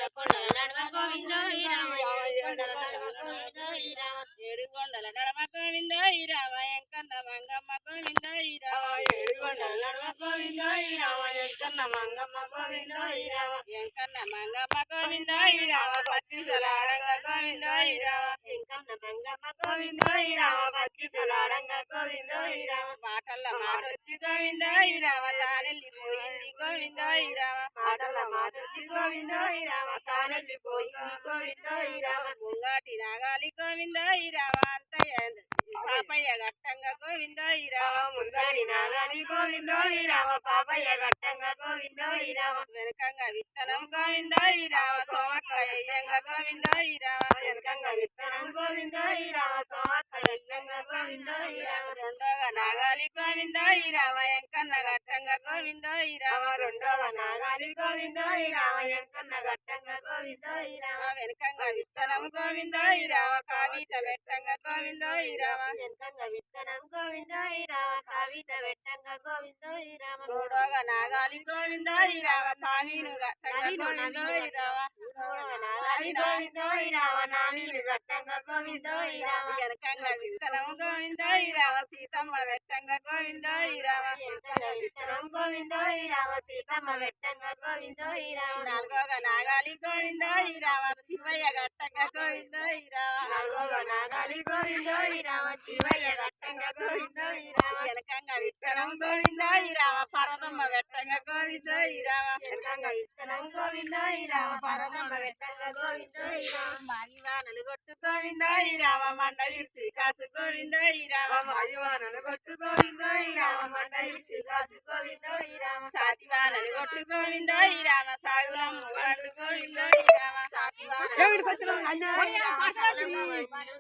కొండల నడమ గోవిందో ఈ రామ కొండల నడమ గోవిందో ఈ రామ ఏడు కొండల నడమ గోవిందో ఈ రామ ఎంకన్న మంగమ్మ గోవిందో ఈ రామ ఏడు కొండల నడమ గోవిందో ఈ రామ ఎంకన్న మంగమ్మ గోవిందో ఈ రామ ఎంకన్న మంగమ్మ గోవిందో ఈ రామ పచ్చిసలాడంగా గోవిందో ఈ రామ ఎంకన్న మంగమ్మ గోవిందో ఈ రామ పచ్చిసలాడంగా గోవిందో ఈ రామ మాటల్ల మాటొచ్చి గోవిందో ఈ రామ తానెళ్ళిపోయింది గోవిందో ఈ రామ మాటల మాటొచ్చి గోవిందో ఈ రామ తానెళ్ళిపోయింది గోవిందో ఈ రామ ముంగాటి నాగాలి గోవిందో ఈ రామ అంతయ్య పాపయ్య గట్టంగా గోవిందో ఈ రామ ముందాడి నాగాలి గోవిందో ఈ రామ పాపయ్య గట్టంగా గోవిందో ఈ రామ వెనకంగా విత్తనం గోవిందో ఈ రామ సోమక్కయ్యంగా గోవిందో ఈ రామ వెనకంగా విత్తనం గోవిందో ఈ రామ సోమక్కయ్యంగా గోవిందో ఈ రామ రెండోగా నాగాలి గోవిందో ఈ రామ ఎంకన్న గట్టంగా గోవిందో ఈ రామ రెండవ నాగాలి గోవిందో ఈ రామ ఎంకన్న గట్టంగా గోవిందో ఈ రామ వెనకంగా విత్తనం గోవిందో ఈ రామ కావిత వెట్టంగా గోవిందో ఈ రామ వెనకంగా విత్తనం గోవిందో ఈ రామ కావిత వెట్టంగా గోవిందో ఈ రామ మూడోగా నాగాలి గోవిందో ఈ రామ కావీను గట్టంగా గోవిందో ఈ రామ నాగాలి గోవిందో ఈ రామ నామీను గట్టంగా గోవిందో ఈ రామ వెనకంగా విత్తనం గోవిందో ఈ రామ సీతమ్మ వెట్టంగా గోవిందో ఈ రామ వెనకంగా విత్తనం గోవిందో ఈ రామ సీతమ్మ వెట్టంగా గోవిందో ఈ రామ నాలుగోగా నాగాలి గోవిందో ఈ రామ శివయ్య గట్టంగా గోవిందో ఈ రామ నాలుగవ నాగాలి గోవిందో ఈ రామ శివయ్య గట్టంగా గోవిందో ఈ రామ వెనకంగా విత్తనం గోవిందో ఈ రామ పర్వతమ్మ వెట్టంగా గోవిందో ఈ రామ వెనకంగా విత్తనం గోవిందో ఈ రామ పర్వతమ్మ వెట్టంగా గోవిందో ఈ రామ మాగివానలు కొట్టు గోవిందో ఈ రామ మండ విడిసి కాసు గోవిందో ఈ రామ మాగివానలు కొట్టు గోవిందో ఈ రామ మండ విడిసి కాసు గోవిందో ఈ రామ సాతివానలు కొట్టు గోవిందో ఈ రామ సాగులమ్మ వాడు గోవిందో ఈ రామ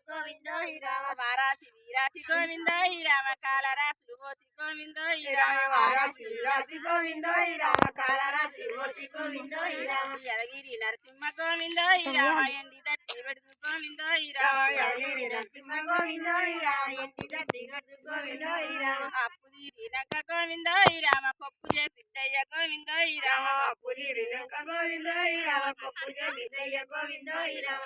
గోవిందో ఈ రామ వారాసి వీరాసి గోవిందో ఈ రామ కాలరాసులు పోసి గోవిందో ఈ రామ వారాసి రాసి గోవిందో ఈ రామ కాలరాశి ఓసి గోవిందో ఈ రామ యదగిరి నరసింహ గోవిందో ఈ రామ ఎండి దట్టి పెడుతు గోవిందో ఈ రామ యాదగిరి నరసింహ గోవిందో ఈ రామ ఎంటి దట్టి గట్టు గోవిందో ఈ రామ అప్పు తీరినాక గోవిందో ఈ రామ కొప్పు చేసిద్దయ్య గోవిందో ఈ రామ పురి గోవిందో ఈ రామ కొప్పు విజయ గోవిందో ఈ రామ